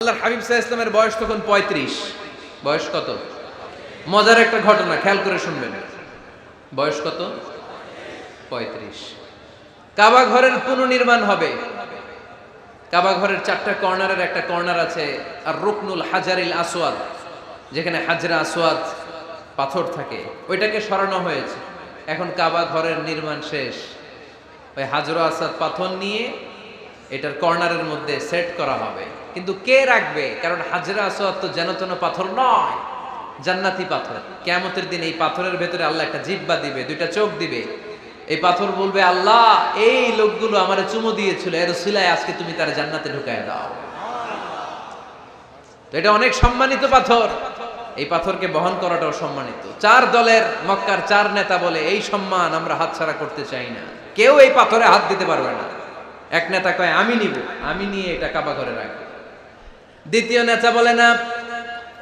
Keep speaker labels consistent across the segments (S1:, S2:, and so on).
S1: আল্লাহর হাবিব সাল্লাল্লাহু আলাইহি ওয়াসাল্লামের বয়স তখন ৩৫। বয়স কত? মজার একটা ঘটনা খেয়াল করে শুনবেন। বয়স কত? ৩৫। কাবা ঘরের পুনর্নির্মাণ হবে। কাবা ঘরের ৪টা কর্নারের একটা কর্নার আছে আর রুকনুল হাজারিল আসওয়াদ, যেখানে হাজরা আসওয়াদ পাথর থাকে, ওইটাকে সরানো হয়েছে। এখন কাবা ঘরের নির্মাণ শেষ, ওই হাজরা আসওয়াদ পাথর নিয়ে এটার কর্নারের মধ্যে সেট করা হবে। কিন্তু কে রাখবে? কারণ হাজরা আসওয়াদ তো যেন তেন পাথর নয়, জান্নাতি পাথর। কিয়ামতের দিন এই পাথরের ভেতরে আল্লাহ একটা জিহ্বা দিবে, দুইটা চোখ দিবে। এই পাথর বলবে, আল্লাহ এই লোকগুলো আমারে চুমু দিয়েছিল, এর উসিলায় আজকে তুমি তার জান্নাতে ঢুকায় দাও। তো এটা অনেক সম্মানিত পাথর, এই পাথরকে বহন করাটাও সম্মানিত। ৪ দলের মক্কার ৪ নেতা বলে এই সম্মান আমরা হাতছাড়া করতে চাই না, কেউ এই পাথরে হাত দিতে পারবে না। এক নেতা কয় আমি নিব, আমি নিয়ে এটা কাবা ঘরে রাখবো। দ্বিতীয় নেতা বলে না,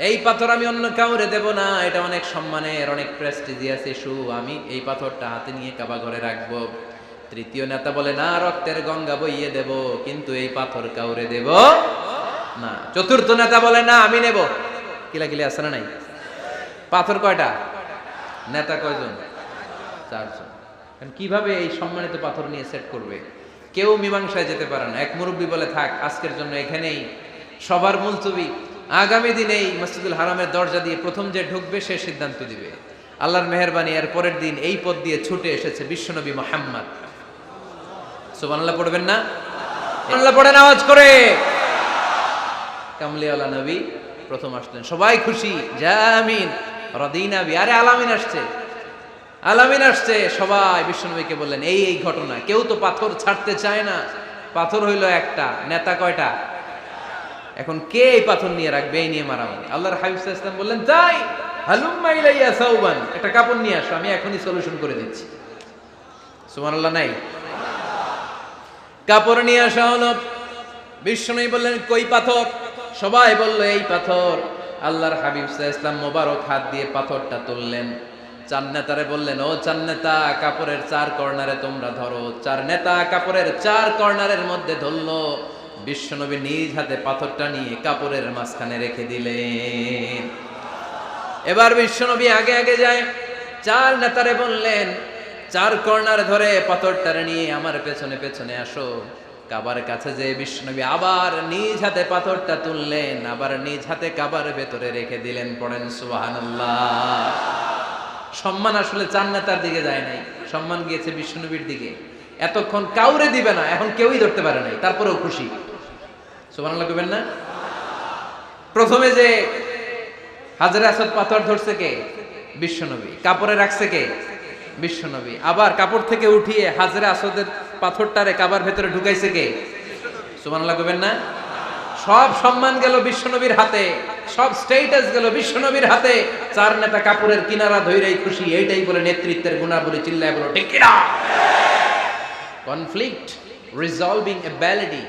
S1: এই পাথর আমি অন্য কাউরে দেব না, এটা অনেক সম্মানের, অনেক প্রেস্টিজিয়াস ইস্যু, আমি এই পাথরটা হাতে নিয়ে কাবা ঘরে রাখবো। তৃতীয় নেতা বলে না, রক্তের গঙ্গা বইয়ে দেব, কিন্তু এই পাথর কাউরে দেব না। চতুর্থ নেতা বলে না, আমি নেব। কিলাকিলি আছে না নাই? পাথর কয়টা? নেতা কয়জন? ৪ জন। কিভাবে এই সম্মানিত পাথর নিয়ে সেট করবে? কেউ মীমাংসায় যেতে পারে না। এক মুরব্বী বলে, থাক আজকের জন্য এখানেই সবার মুলতবি, আগামী দিনে এই মসজিদুল হারামের দরজা দিয়ে প্রথম যে ঢুকবে সে সিদ্ধান্ত দিবে। আল্লাহর মেহেরবানি, এর পরের দিন এই পথ দিয়ে ছুটে এসেছে বিশ্বনবী মুহাম্মদ। সুবহানাল্লাহ পড়বেন না? সুবহানাল্লাহ পড়েন আওয়াজ করে। কামলিওয়ালা নবী প্রথম আসলেন, সবাই খুশি, জামিন রাদিনা বি। আরে আলামিন আসছে, আলামিন আসছে। সবাই বিশ্বনবীকে বললেন এই এই ঘটনা। কেউ তো পাথর ছাড়তে চায় না, পাথর হইল একটা, নেতা কয়টা? এখন কে এই পাথর নিয়ে রাখবে? এই নিয়ে মারামারি। আল্লাহর হাবিব সাল্লাল্লাহু আলাইহি ওয়াসাল্লাম বললেন, তাই হালুম্মা ইলাইয়া সাওবান, একটা কাপড় নিয়ে আসো, আমি এখনই সলিউশন করে দিচ্ছি। সুবহানাল্লাহ নাই? কাপড় নিয়ে আসা হলো। বিশ্বনবী বললেন, কই পাথর? সবাই বলল এই পাথর। আল্লাহর হাবিব সাল্লাল্লাহু আলাইহি ওয়াসাল্লাম মোবারক হাত দিয়ে পাথরটা তুললেন। ৪ নেতারে বললেন, ও ৪ নেতা, কাপড়ের ৪ কর্নারে তোমরা ধরো। ৪ নেতা কাপড়ের ৪ কর্নারের মধ্যে ধরলো। বিশ্বনবী নিজ হাতে পাথরটা নিয়ে কাপড়ের মাঝখানে রেখে দিলেন। এবার বিশ্বনবী আগে আগে যায়, ৪ নেতারে বললেন, ৪ কর্নার ধরে পাথরটারে নিয়ে আমার পেছনে পেছনে আসো। কাবার কাছে যে বিশ্বনবী আবার নিজ হাতে পাথরটা তুললেন, আবার নিজ হাতে কাবার ভেতরে রেখে দিলেন। পড়েন সুবহানাল্লাহ। সম্মান আসলে ৪ নেতার দিকে যায় নাই, সম্মান গিয়েছে বিশ্বনবীর দিকে। এতক্ষণ কাউরে দিবে না, এখন কেউই ধরতে পারে নাই, তারপরেও খুশি। সুবহানাল্লাহ কইবেন না? প্রথমে যে হাজরা আসওয়াদ পাথর ধরছে কে? বিশ্বনবী। কাপড়ে রাখছে কে? বিশ্বনবী। আবার কাপড় থেকে উঠিয়ে হাজরা আসওয়াদের পাথরটারে কাবার ভেতরে ঢুকাইছে কে? সুবহানাল্লাহ কইবেন না? সব সম্মান গেল বিশ্বনবীর হাতে, সব স্টেটাস গেল বিশ্বনবীর হাতে। ৪ নেতা কাপড়ের কিনারা ধইরাই খুশি। এইটাই বলে নেতৃত্বের গুণাবলী। চিল্লায় বলো ঠিক কিনা? কনফ্লিক্ট রিজলভিং অ্যাবিলিটি,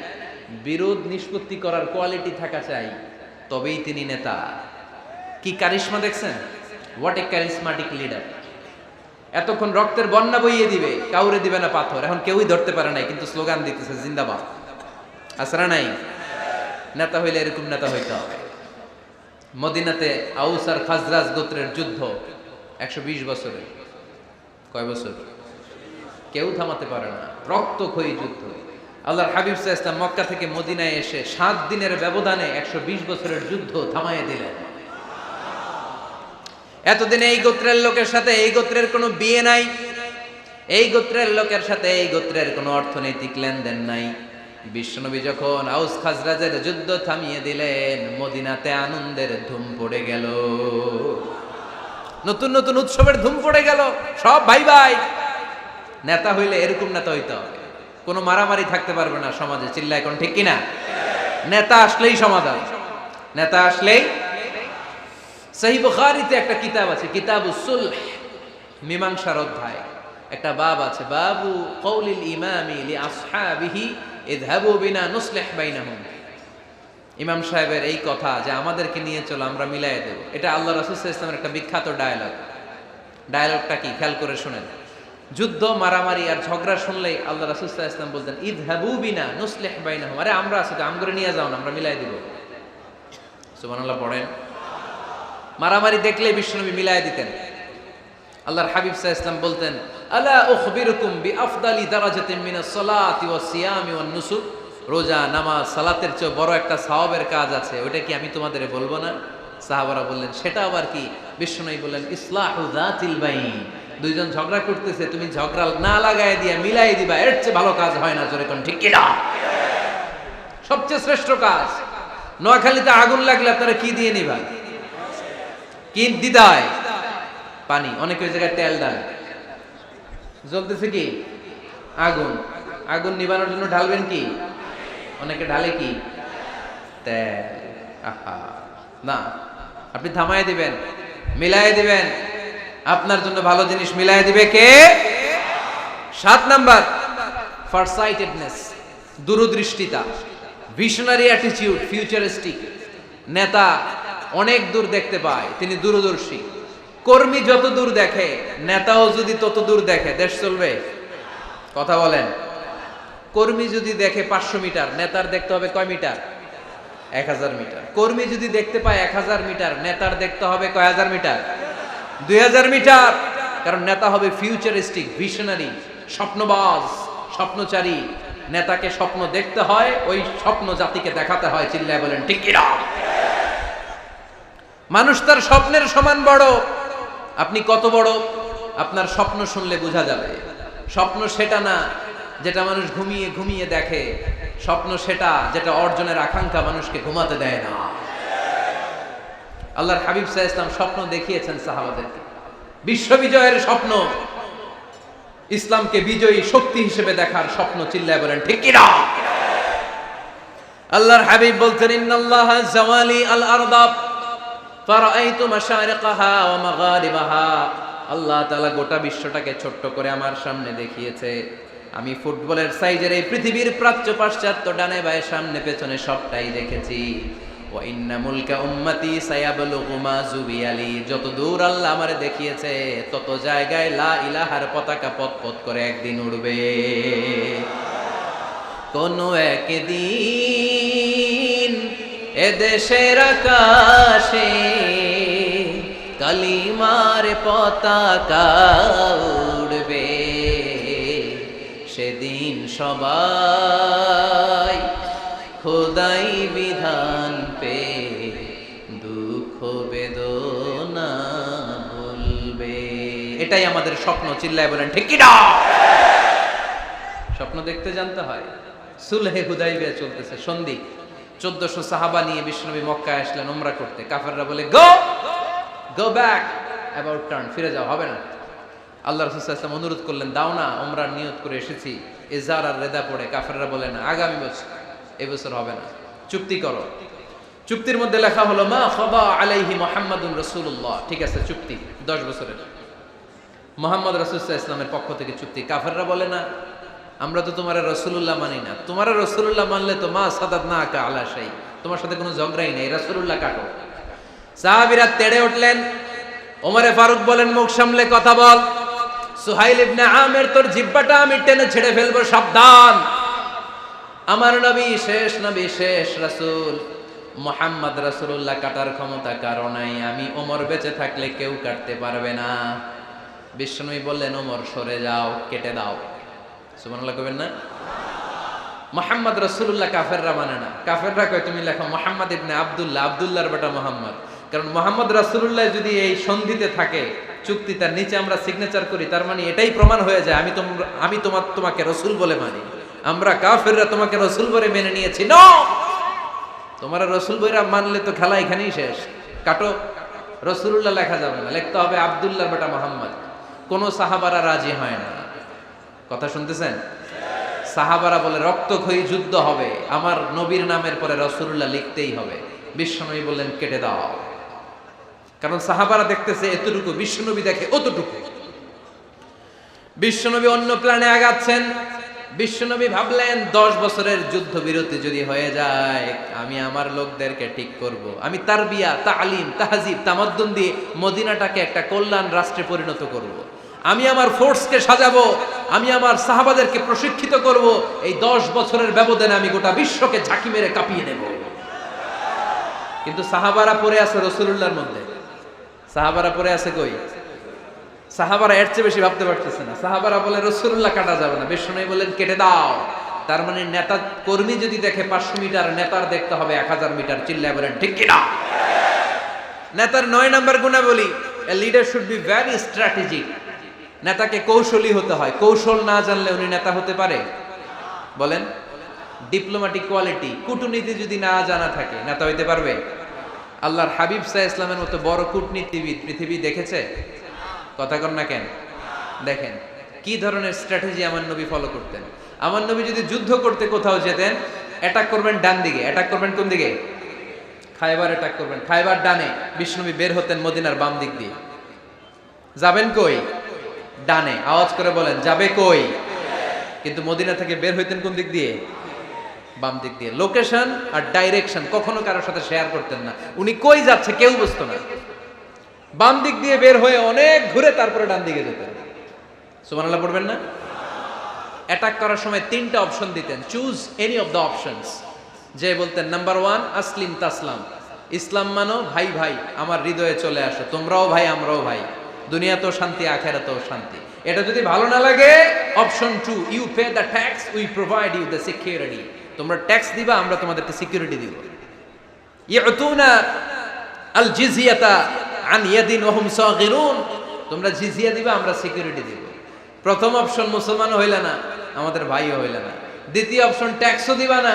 S1: বিরোধ নিষ্পত্তি করার কোয়ালিটি থাকা চাই, তবেই তিনি নেতা। কি কারিশমা দেখছেন? What a charismatic leader. এতক্ষণ রক্তের বন্যা বইয়ে দিবে, কাউরে দিবে না পাথর। এখন কেউই ধরতে পারে নাই, কিন্তু স্লোগান দিতেছে জিন্দাবাদ। আসরা নাই? নেতা হইলে এরকম নেতা হইতে হবে। মদিনাতে আউস আর খাজরাজ গোত্রের যুদ্ধ ১২০ বছরে। কয় বছর? কেউ থামাতে পারে না, রক্তক্ষয়ী যুদ্ধ। আল্লাহর হাবিব সাল্লাল্লাহু আলাইহি ওয়াসাল্লাম মক্কা থেকে মদিনায় এসে ৭ দিনের ব্যবধানে ১২০ বছরের যুদ্ধ থামাইয়ে দিলেন। এতদিনে এই গোত্রের লোকের সাথে এই গোত্রের কোনো বিয়ে নাই, এই গোত্রের লোকের সাথে এই গোত্রের কোনো অর্থনৈতিক লেনদেন নাই। বিশ্বনবী যখন আউস খাজরাজের যুদ্ধ থামিয়ে দিলেন, মদিনাতে আনন্দের ধুম পড়ে গেল, নতুন নতুন উৎসবের ধুম পড়ে গেল। সব ভাই ভাই। নেতা হইলে এরকম নেতা হইতে হবে, কোনো মারামারি থাকতে পারবে না সমাজে। চিল্লায় কোন ঠিক কিনা? নেতা আসলেই সমাধান, নেতা আসলেই। সহিহ বুখারীতে একটা কিতাব আছে, কিতাবুস সুলহ, মীমাংসার অধ্যায়। একটা বাব আছে, বাবু কওলিল ইমামি লি আসহাবিহি ইযহাবু বিনা নুসলিহ বাইনাহুম। ইমাম সাহেবের এই কথা যে আমাদেরকে নিয়ে চলো, আমরা মিলাই দেব, এটা আল্লাহ রাসূল সাল্লাল্লাহু আলাইহি ওয়াসাল্লামের একটা বিখ্যাত ডায়ালগ। ডায়ালগটা কি খেয়াল করে শুনেন। যুদ্ধ মারামারি আর ঝগড়া শুনলেই আল্লাহ রাসূল সাল্লাল্লাহু আলাইহি ওয়াসাল্লাম বলতেন ইযহাবু বিনা নুসলিহ বাইনাহুম। আরে আমরা আছি তো, আমগরে নিয়ে যাও না, আমরা মিলাই দিব। সুবহানাল্লাহ পড়েন। মারামারি দেখলে বিশ্বনবী মিলায় দিতেন। আল্লাহর হাবিব সাল্লাল্লাহু আলাইহি ওয়াসাল্লাম বলতেন, আলা উখবিরুকুম বিআফদালি দারাজাতিন মিনাস সালাতি ওয়াস সিয়ামি ওয়ান নুসুক, রোজা, নামাজ, সালাতের চেয়ে বড় একটা সওয়াবের কাজ আছে, ওটা কি আমি তোমাদের বলবো না? সাহাবারা বললেন, সেটা আবার কি? বিশ্বনবী বললেন, ইসলাহু যাতিল বাইন, দুইজন ঝগড়া করতেছে, তুমি ঝগড়া না লাগায় দিয়া মিলাই দিবা, এর চেয়ে ভালো কাজ হয় না। জোরে কোন ঠিক কিনা? সবচেয়ে শ্রেষ্ঠ কাজ। নোয়াখালীতে আগুন লাগলে আপনারা কি দিয়ে নিবা? কি দিদায়? পানি। অনেকে ওই জায়গায় তেল ডালে। জ্বলতেছে কি? আগুন। আগুন নিবানোর জন্য ঢালবেন কি? অনেকে ঢালে কি? তেল। আহা, না, আপনি থামায় দিবেন, মিলাই দিবেন। আপনার জন্য ভালো জিনিস মিলাই দিবে কে? 7 নাম্বার, ফারসাইটেডনেস, দূরদৃষ্টিতা, ভিশনারি অ্যাটিটিউড, ফিউচারিস্টিক। নেতা অনেক দূর দেখতে পায়, তিনি দূরদর্শী। কর্মী যত দূর দেখে, নেতাও যদি তত দূর দেখে, দেশ চলবে? কথা বলেন। কর্মী যদি দেখে 500 মিটার, নেতার দেখতে হবে কয় মিটার? 1000 মিটার। কর্মী যদি দেখতে পায় 1000 মিটার, নেতার দেখতে হবে কয় হাজার মিটার? 2000 মিটার। কারণ নেতা হবে ফিউচারিস্টিক, ভিশনারি, স্বপ্নবাজ, স্বপ্নচারী। নেতাকে স্বপ্ন দেখতে হয়, ওই স্বপ্ন জাতিকে দেখাতে হয়। চিল্লায় বলেন ঠিক কিনা? মানুষ তার স্বপ্নের সমান বড়। আপনি কত বড় আপনার স্বপ্ন শুনলে বোঝা যাবে। স্বপ্ন সেটা না যেটা মানুষ ঘুমিয়ে ঘুমিয়ে দেখে, স্বপ্ন সেটা যেটা অর্জনের আকাঙ্ক্ষা মানুষকে ঘুমাতে দেয় না। আল্লাহর হাবিব সাল্লাল্লাহু আলাইহি ওয়াসাল্লাম স্বপ্ন দেখিয়েছেন সাহাবাদেরকে, বিশ্ববিজয়ের স্বপ্ন, ইসলামকে বিজয়ী শক্তি হিসেবে দেখার স্বপ্ন। চিল্লায় বলেন ঠিক কিনা? আল্লাহর হাবিব বলতেন, ইন্নাল্লাহা জাওয়ালি আল আরদা ফারাআইতু মাশারিকাহা ওয়া মাগারিবাহা। আল্লাহ তাআলা গোটা বিশ্বটাকে ছোট্ট করে আমার সামনে দেখিয়েছে। আমি ফুটবলের সাইজের এই পৃথিবীর প্রাচ্য পাশ্চাত্য, ডানে বায়ে সামনে পেছনে সবটাই দেখেছি। ওয়া ইন্না মুলকা উম্মতি সায়াবলুগু মা জুবিয়ালি। যত দূর আল্লাহ আমারে দেখিয়েছে, তত জায়গায় লা ইলাহার পতাকা পথ পথ করে একদিন উড়বে। কোন একদিন এদেশের আকাশে কালিমার পতাকা উড়বে। সেদিন সবাই খোদাই বিধান পে দুঃখ বেদনা ভুলবে। এটাই আমাদের স্বপ্ন। চিল্লায় বলেন ঠিক কিনা? স্বপ্ন দেখতে জানতে হয়। সুলহে হুদাইবিয়া চলতেছে, সন্ধি। 1400 সাহাবা নিয়ে বিশ্বনবী মক্কায় আসলেন উমরা করতে। কাফেররা বলে, গো ব্যাক, অ্যাবাউট টার্ন, ফিরে যাও, হবে না। আল্লাহ রাসূল সাল্লাল্লাহু আলাইহি ওয়াসাল্লাম অনুরোধ করলেন, দাও না, উমরার নিয়ত করে এসেছি। ইজার আর রেদা পড়ে কাফেররা বলে, না, আগামী বছর, এই বছর হবে না, চুক্তি করো। চুক্তির মধ্যে লেখা হলো, মা খাবা আলাইহি মুহাম্মাদুর রাসূলুল্লাহ। ঠিক আছে, চুক্তি 10 বছরের, মুহাম্মদ রাসূল সাল্লাল্লাহু আলাইহি ওয়াসাল্লামের পক্ষ থেকে চুক্তি। কাফেররা বলে, না, আমরা তো তোমার রাসূলুল্লাহ মানি না। তোমার রাসূলুল্লাহ মানলে তো মা সাদাদনাকা আলা শাই, তোমার সাথে কোনো ঝগড়াই নেই, রাসূলুল্লাহ কাটো। সাহাবীরা তেড়ে উঠলেন। ওমরে ফারুক বলেন, মুখ সামলে কথা বল। সুহাইল ইবনে আমির, তোর জিহ্বাটা আমি টেনে ছেড়ে ফেলবো, সাবধান। আমার নবী শেষ নবী, শেষ রাসূল মুহাম্মদ রাসূলুল্লাহ কাটার ক্ষমতা কারো নাই। আমি ওমর বেঁচে থাকলে কেউ কাটতে পারবে না। বিশ্বনবী বললেন, ওমর সরে যাও, কেটে দাও। সুবহানাল্লাহ কইবেন না? মুহাম্মদ রাসূলুল্লাহ কাফেররা মানে না। কাফেররা কয়, তুমি লেখো মুহাম্মদ ইবনে আব্দুল্লাহ, আব্দুল্লাহর বেটা মুহাম্মদ। কারণ মুহাম্মদ রাসূলুল্লাহ যদি এই সন্ধিতে থাকে, চুক্তি, তার নিচে আমরা সিগনেচার করি, তার মানে এটাই প্রমাণ হয়ে যায় আমি তোমাকে রাসূল বলে মানি। আমরা কাফেররা তোমাকে রাসূল বলে মেনে নিয়েছি। নো, তোমরা রাসূল বইরা মানলে তো খেলা এখানেই শেষ। কাটো, রাসূলুল্লাহ লেখা যাবে না, লিখতে হবে আব্দুল্লাহর বেটা মুহাম্মদ। কোন সাহাবারা রাজি হয় না। কথা শুনতেছেন? সাহাবারা বলে, রক্তক্ষয়ী যুদ্ধ হবে, আমার নবীর নামের পরে রাসূলুল্লাহ লিখতেই হবে। বিশ্বনবী বললেন, কেটে দাও। কারণ সাহাবারা দেখতেছে এতটুকু, বিশ্বনবী দেখে অতটুকু। বিশ্বনবী অন্য প্ল্যানে আগাচ্ছেন। বিশ্বনবী ভাবলেন, 10 বছরের যুদ্ধ বিরতি যদি হয়ে যায়, আমি আমার লোকদেরকে ঠিক করব। আমি তারবিয়া, তালিম, তাহজিব, তামাদ্দুন দিয়ে মদিনাটাকে একটা কল্যাণ রাষ্ট্রে পরিণত করব। আমি আমার ফোর্সকে সাজাবো, আমি আমার সাহাবাদেরকে প্রশিক্ষিত করব। এই 10 বছরের ব্যবধানে আমি গোটা বিশ্বকে ঝাঁকি মেরে কাঁপিয়ে নেব। কিন্তু সাহাবারা পড়ে আছে রাসূলুল্লাহর মধ্যে। সাহাবারা পড়ে আছে কই? সাহাবারা এর চেয়ে বেশি ভাবতে পারতেছে না। সাহাবারা বলে রাসূলুল্লাহ কাটা যাবে না, বিষ্ণু বলেন কেটে দাও। তার মানে নেতা কর্মী যদি দেখে 500 মিটার, নেতার দেখতে হবে 1000 মিটার। চিল্লায় বলেন ঠিক কি না? নেতার 9 নাম্বার গুণাবলী, a leader should be very strategic. নেতাকে কৌশলী হতে হয়। কৌশল না জানলে উনি নেতা হতে পারে? বলেন। ডিপ্লোম্যাটিক কোয়ালিটি, কূটনীতি যদি না জানা থাকে নেতা হইতে পারবে? আল্লাহর হাবিব সাল্লাল্লাহু আলাইহি ওয়াসাল্লামের মতো বড় কূটনীতিবিদ পৃথিবী দেখেছে? কথা কন না কেন? দেখেন কি ধরনের স্ট্র্যাটেজি আমার নবী ফলো করতেন। আমার নবী যদি যুদ্ধ করতে কোথাও যেতেন, অ্যাটাক করবেন ডান দিকে, অ্যাটাক করবেন কোন দিকে? খায়বার অ্যাটাক করবেন, খায়বার ডানে। বিষ্ণুনবী বের হতেন মদিনার বাম দিক দিয়ে। যাবেন কই? ডানে। আওয়াজ করে বলেন যাবে কই? কিন্তু মদিনা থেকে বের হইতেন কোন দিক দিয়ে? বাম দিক দিয়ে। লোকেশন আর ডাইরেকশন কখনো কারোর সাথে শেয়ার করতেন না। উনি কই যাচ্ছে কেউ বুঝতো না। বাম দিক দিয়ে বের হয়ে অনেক ঘুরে তারপরে ডান দিকে যেতেন। সুবহানাল্লাহ পড়বেন না? অ্যাটাক করার সময় 3টা অপশন দিতেন, choose any of the options. যে বলতেন নাম্বার 1 আসলিম তাসলাম, ইসলাম মানো, ভাই ভাই আমার হৃদয়ে চলে আসো, তোমরাও ভাই আমরাও ভাই, দুনিয়াতেও শান্তি আখিরাতেও শান্তি। এটা যদি ভালো না লাগে, option 2 you pay the tax, we provide you the security. তোমরা ট্যাক্স দিবা, আমরা তোমাদেরকে সিকিউরিটি দিব। ইয়াতুনা আল জিজিয়াতা আন ইয়াদিন ওয়া হুম সাগিরুন, তোমরা জিজিয়া দিবা, আমরা সিকিউরিটি দিব। প্রথম অপশন মুসলমান হইলা না, আমাদের ভাইও হইলা না। দ্বিতীয় অপশন ট্যাক্সও দিবা না,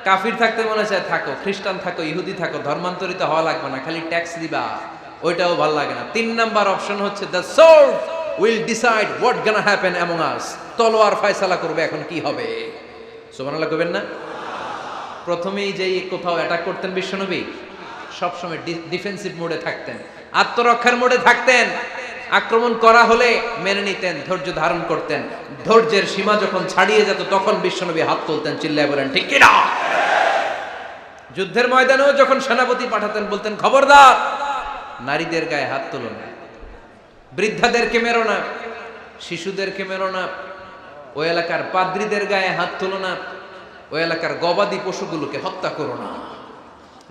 S1: কাফির থাকতে মনে চায় থাকো, খ্রিস্টান থাকো, ইহুদি থাকো, ধর্মান্তরিত হওয়া লাগবে না, খালি ট্যাক্স দিবা, ওইটাও ভালো লাগে না। 3 নাম্বার অপশন হচ্ছে the sword will decide what gonna happen among আস, তলোয়ার ফয়সালা করবে এখন কি হবে। সুবহানাল্লাহ কইবেন না? প্রথমেই যেই কোথাও অ্যাটাক করতেন বিশ্বনবী, সবসময় ডিফেন্সিভ মোডে থাকতেন, আত্মরক্ষার মোডে থাকতেন। আক্রমণ করা হলে মেনে নিতেন, ধৈর্য ধারণ করতেন। ধৈর্যের সীমা যখন ছাড়িয়ে যেত তখন বিশ্বনবী হাত তুলতেন, চিল্লায় বলেন ঠিক কি না? যুদ্ধের ময়দানেও যখন সেনাপতি পাঠাতেন বলতেন খবরদার নারীদের গায়ে হাত তুলো না, বৃদ্ধাদেরকে মেরো না, শিশুদেরকে মেরো না, ওই এলাকার পাদ্রীদের গায়ে হাত তুলো না, ওই এলাকার গবাদি পশুগুলোকে হত্যা করো না,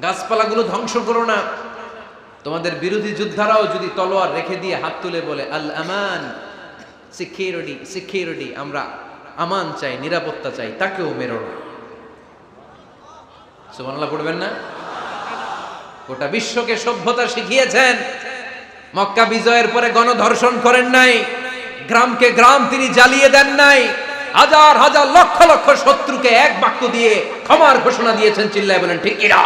S1: গাছপালাগুলো ধ্বংস করো না। তোমাদের বিরোধী যোদ্ধারাও যদি তলোয়ার রেখে দিয়ে হাত তুলে বলে আল আমান, সিকিউরিটি সিকিউরিটি, আমরা আমান চাই, নিরাপত্তা চাই, তাকেও মেরো না। সুবহানাল্লাহ পড়বেন না? গোটা বিশ্বকে সভ্যতা শিখিয়েছেন। মক্কা বিজয়ের পরে গণধর্ষণ করেন নাই, গ্রামকে গ্রাম তিনি জ্বালিয়ে দেন নাই, হাজার হাজার লক্ষ লক্ষ শত্রুকে এক বাক্য দিয়ে ক্ষমার ঘোষণা দিয়েছেন, চিল্লায় বলেন ঠিক কি না?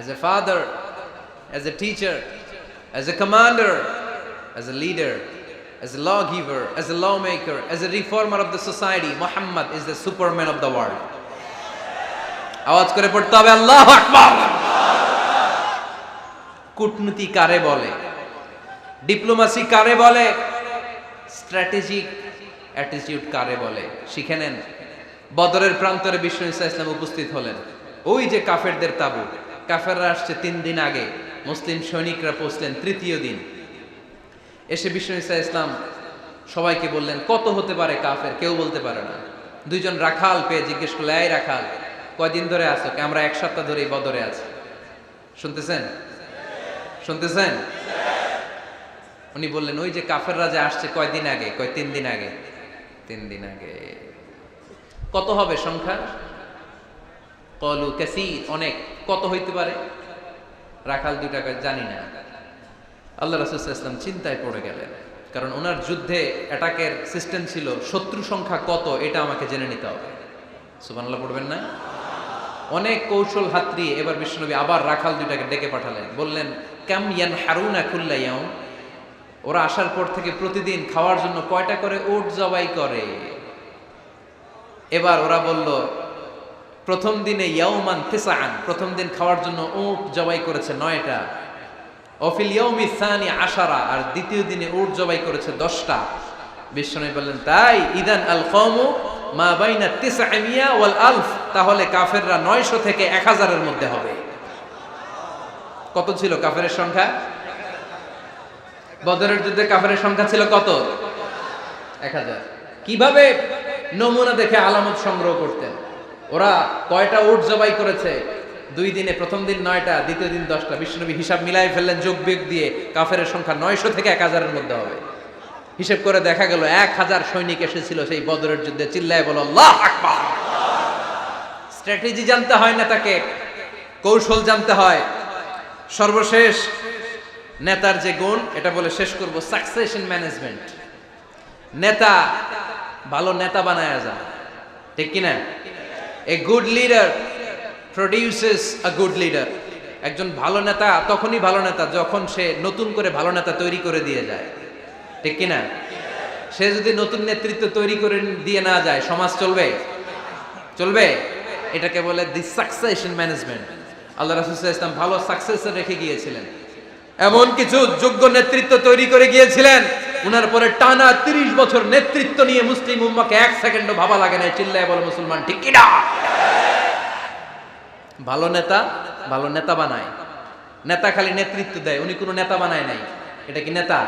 S1: As a father, as a teacher, as a commander, as a leader, as a lawgiver, as a lawmaker, as a reformer of the society, Muhammad is the superman of the world. আওয়াজ করে পড়তে হবে আল্লাহু আকবার। কূটনীতি কারে বলে? Diplomacy কারে বলে? স্ট্র্যাটেজিক অ্যাটিটিউড কারে বলে? শিখে নেন। বদরের প্রান্তরে বিষ্ণু ঈসা ইসলাম উপস্থিত হলেন। ওই যে কাফেরদের তাবু, কাফেররা আসছে 3 দিন আগে, মুসলিম সৈনিকরা পৌঁছলেন 3য় দিন। এসে বিষ্ণু ঈসা ইসলাম সবাইকে বললেন কত হতে পারে কাফের, কেউ বলতে পারে না। 2 জন রাখাল পেয়ে জিজ্ঞেস করলে, এই রাখাল কয়দিন ধরে আছো? আমরা 1 সপ্তাহ ধরে এই বদরে আছি। শুনতেছেন? শুনতেছেন? উনি বললেন ওই যে কাফেররা যে আসছে কয়দিন আগে? কয় 3 দিন আগে। 3 দিন আগে। কত হবে সংখ্যা? কলু কাসীর, অনেক। কত হইতে পারে? রাখাল 2টা জানি না। আল্লাহ রাসূল সাল্লাল্লাহু আলাইহি ওয়াসাল্লাম চিন্তায় পড়ে গেলেন, কারণ ওনার যুদ্ধে অ্যাটাকের সিস্টেম ছিল শত্রু সংখ্যা কত এটা আমাকে জেনে নিতে হবে। সুবহানাল্লাহ পড়বেন না? অনেক কৌশল হাতড়িয়ে এবার বিশ্বনবী আবার রাখাল 2টাকে ডেকে পাঠালেন, বললেন কাম ইয়ানহারুনা কুল্লা ইয়াউম, ওরা আসার পর থেকে প্রতিদিন খাওয়ার জন্য কয়টা করে উট জবাই করে? এবার ওরা বলল প্রথম দিনে ইয়াউমান তিসআন, প্রথম দিন খাওয়ার জন্য উট জবাই করেছে 9টা। অফিল ইয়াউমি সানি 10, আর দ্বিতীয় দিনে উট জবাই করেছে 10টা। বিশ্বনবী বললেন তাই ইদান আল কওমু মা বাইনা 900 ওয়াল আলফ, তাহলে কাফেররা 900 থেকে 1000 এর মধ্যে হবে। কত ছিল কাফেরের সংখ্যা? বদরের যুদ্ধে কাফেরের সংখ্যা ছিল কত? 1000। কিভাবে নমুনা দেখে আলামত সংগ্রহ করতেন? ওরা কয়টা উট জবাই করেছে, 2 দিনে প্রথম দিন 9টা, দ্বিতীয় দিন 10টা। বিশ্বনবী হিসাব মিলাই ফেললেন যোগ বিয়োগ দিয়ে, কাফেরের সংখ্যা 900 থেকে 1000-এর মধ্যে হবে। হিসেব করে দেখা গেল 1000 সৈনিক এসেছিল সেই বদরের যুদ্ধে। চিল্লায় বলো আল্লাহু আকবার। স্ট্র্যাটেজি জানতে হয় না, তাকে কৌশল জানতে হয়। সর্বশেষ নেতার যে গুণ, এটা বলে শেষ করব, সাকসেশন ম্যানেজমেন্ট। নেতা ভালো নেতা বানায়া যায়, ঠিক কিনা? A good leader produces a good leader. একজন ভালো নেতা তখনই ভালো নেতা যখন সে নতুন করে ভালো নেতা তৈরি করে দিয়ে যায়, ঠিক কিনা? সে যদি নতুন নেতৃত্ব তৈরি করে দিয়ে না যায়, সমাজ চলবে? চলবে? এটাকে বলে দি সাকসেশন ম্যানেজমেন্ট। আল্লাহ রাসূল সাল্লাল্লাহু আলাইহি ওয়াসাল্লাম ভালো সাকসেসর রেখে গিয়েছিলেন, এমন কিছু যোগ্য নেতৃত্ব তৈরি করে গিয়েছিলেন, উনার পরে টানা 30 বছর নেতৃত্ব নিয়ে মুসলিম উম্মাহকে 1 সেকেন্ডও ভাবা লাগে না। চিল্লায় বলো মুসলমান, ঠিক কিনা? ভালো নেতা বানায়। নেতা খালি নেতৃত্ব দেয়, উনি কোনো নেতা বানায় নাই। এটা কি নেতা?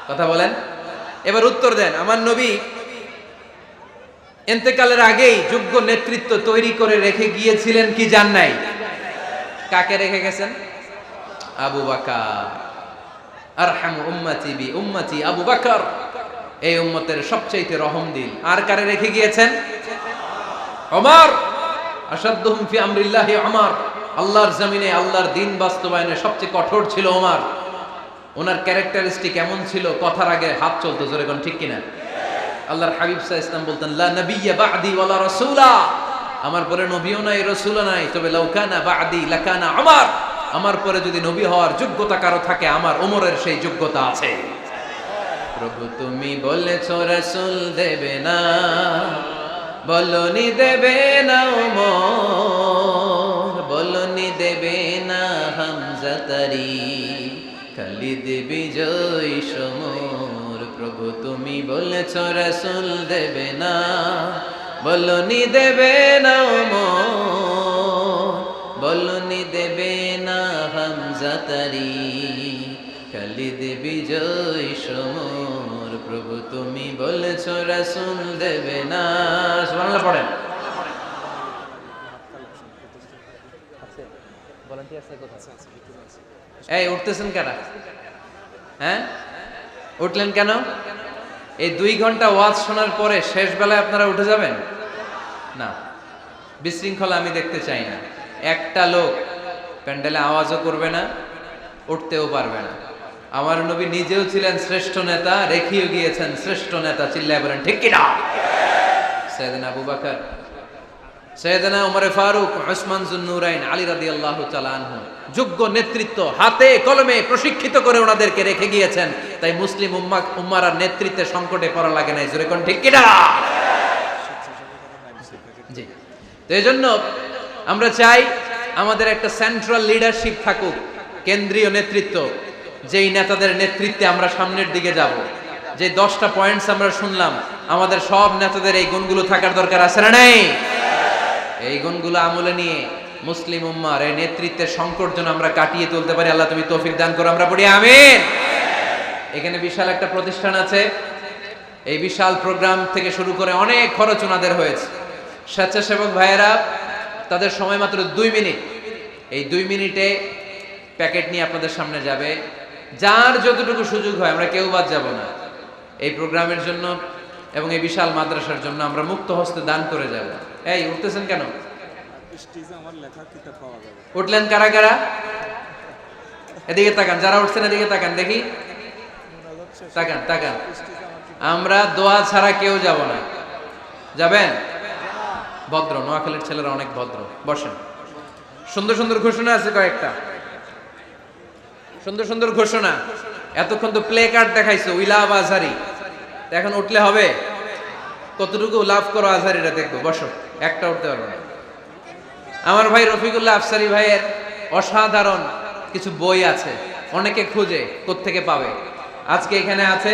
S1: কথা বলেন। এবার উত্তর দেন। আমার নবী ইন্তেকালের আগেই যোগ্য নেতৃত্ব তৈরি করে রেখে গিয়েছিলেন কি জান নাই? কাকে রেখে গেছেন? আবু বকর। আরহামু উম্মতি বি উম্মতি আবু বকর। এই উম্মতের সবচেয়ে রহমদিল। আর কারে রেখে গিয়েছেন? ওমর। আশাদ্দুহুম ফি আমরিল্লাহি ওমর। আল্লাহর জমিনে আল্লাহর দ্বীন বাস্তবায়নে সবচেয়ে কঠোর ছিল ওমর। ওনার ক্যারেক্টারিস্টিক এমন ছিল, কথার আগে হাত চলতো, জোরে কোন ঠিক কিনা? আল্লাহর হাবিব সাল্লাল্লাহু আলাইহি ওয়াসাল্লাম বলতেন, লা নাবিয়্যা বা'দি ওয়ালা রাসূলা। আমার পরে নবীও নাই, রাসূলও নাই, তবে লাউ কানা বা'দি লাকানা ওমর। আমার পরে যদি নবী হওয়ার যোগ্যতা কারো থাকে, আমার ওমরের সেই যোগ্যতা আছে। প্রভু তুমি বলেছো রাসূল দেবে না, বলনি দেবে না ওমর, বলনি দেবে না হামজা তারি, খালিদ বিজয় সমর। প্রভু তুমি বলেছো রাসূল দেবে না, বলনি দেবে না ওমর, বলনি দেবে না হামজা তারি, খালিদ বিজয় সমর। প্রভু তুমি বলেছো রাসূল দেবে না। সুবহানাল্লাহ পড়েন। এই উঠতেছেন কেন? হ্যাঁ, উঠলেন কেন? এই 2 ঘন্টা ওয়াজ শোনার পরে শেষ বেলায় আপনারা উঠে যাবেন না? বিশৃঙ্খলা আমি দেখতে চাই না। একটা লোক প্যান্ডেলে আওয়াজও করবে না, উঠতেও পারবে না। আমার নবী নিজেও ছিলেন শ্রেষ্ঠ নেতা, রেখেও গিয়েছেন শ্রেষ্ঠ নেতা। চিল্লায় বলেন ঠিক কিনা? সাইয়েদনা আবু বকর, সাইয়েদনা ওমর ফারুক, উসমান যুন্নুরাইন, আলী রাদিয়াল্লাহু তাআলা আনহু যোগ্য নেতৃত্ব হাতে কলমে প্রশিক্ষিত করে ওনাদেরকে রেখে গিয়েছেন। তাই মুসলিম উম্মার আর নেতৃত্বের সংকটে পড়া লাগে নাই। জোরে কোন ঠিক কিনা? জি। তো এজন্য আমরা চাই আমাদের একটা সেন্ট্রাল লিডারশিপ থাকুক, কেন্দ্রীয় নেতৃত্ব, যেই নেতাদের নেতৃত্বে আমরা সামনের দিকে যাব। যে 10টা পয়েন্টস আমরা শুনলাম, আমাদের সব নেতাদের এই গুণগুলো থাকার দরকার আছে না নাই? এই গুণগুলো আমলে নিয়ে মুসলিম উম্মার এই নেতৃত্বের সংকট যেন আমরা কাটিয়ে তুলতে পারি। আল্লাহ তুমি তৌফিক দান করো, আমরা পড়ি আমিন। এখানে বিশাল একটা প্রতিষ্ঠান আছে। এই বিশাল প্রোগ্রাম থেকে শুরু করে অনেক খরচ ওনাদের হয়েছে। স্বেচ্ছাসেবক ভাইয়েরা তাদের সময় মাত্র 2 মিনিট। এই 2 মিনিটে প্যাকেট নিয়ে আপনাদের সামনে যাবে। যার যতটুকু সুযোগ হয়, আমরা কেউ বাদ যাব না। এই প্রোগ্রামের জন্য এবং এই বিশাল মাদ্রাসার জন্য আমরা মুক্ত হস্তে দান করে যাব। এই উঠতেছেন কেন? উঠলেন কারা কারা? এদিকে তাকান, যারা উঠছেন এদিকে তাকান, দেখি তাকান তাকান। আমরা দোয়া ছাড়া কেউ যাব না। যাবেন? ভদ্র, নোয়াখালীর ছেলেরা অনেক ভদ্র। বসেন। সুন্দর সুন্দর ঘোষণা আছে কয়েকটা, সুন্দর সুন্দর ঘোষণা। এতক্ষণ তো প্লে কার্ড দেখাইছো, উই লাভ আজহারি। এখন উঠলে হবে? কতটুকু লাভ করো আজহারিরা দেখবো। বসো, একটা উঠতে পারবো না। আমার ভাই রফিকুল্লাহ আফসারি ভাইয়ের অসাধারণ কিছু বই আছে, অনেকে খুঁজে কোত্থেকে পাবে। আজকে এখানে আছে,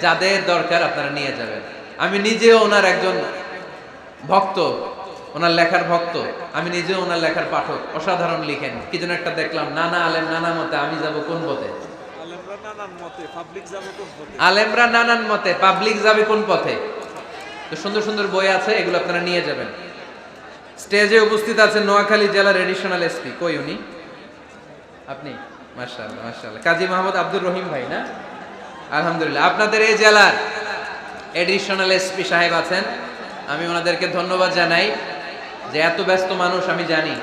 S1: যাদের দরকার আপনারা নিয়ে যাবেন। আমি নিজেও ওনার একজন ভক্ত, ওনার লেখার ভক্ত। আমি নিজেও ওনার লেখার পাঠক। অসাধারণ লিখেন। কি যেন একটা দেখলাম, নানা আলেম নানা মতে, আমি যাব কোন পথে? আলেমরা নানান মতে, পাবলিক যাবে কোন পথে? তো সুন্দর সুন্দর বই আছে, এগুলো আপনারা নিয়ে যাবেন। স্টেজে উপস্থিত আছেন নোয়াখালী জেলার এডিশনাল এসপি, কই উনি? আপনি? মাশাআল্লাহ মাশাআল্লাহ, কাজী মোহাম্মদ আব্দুর রহিম ভাই না? আলহামদুলিল্লাহ, আপনাদের এই জেলার এডিশনাল এসপি সাহেব আছেন। আমি ওনাদেরকে ধন্যবাদ জানাই যে এত ব্যস্ত মানুষ আমি জানি,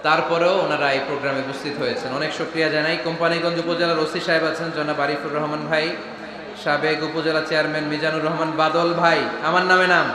S1: তারপরেও ওনারা এই প্রোগ্রামে উপস্থিত হয়েছেন, অনেক শুকরিয়া জানাই। কোম্পানিগঞ্জ উপজেলার ওসি সাহেব আছেন জনাব আরিফুর রহমান ভাই, সাবেক উপজেলা চেয়ারম্যান মিজানুর রহমান বাদল ভাই, আমার নামে নাম।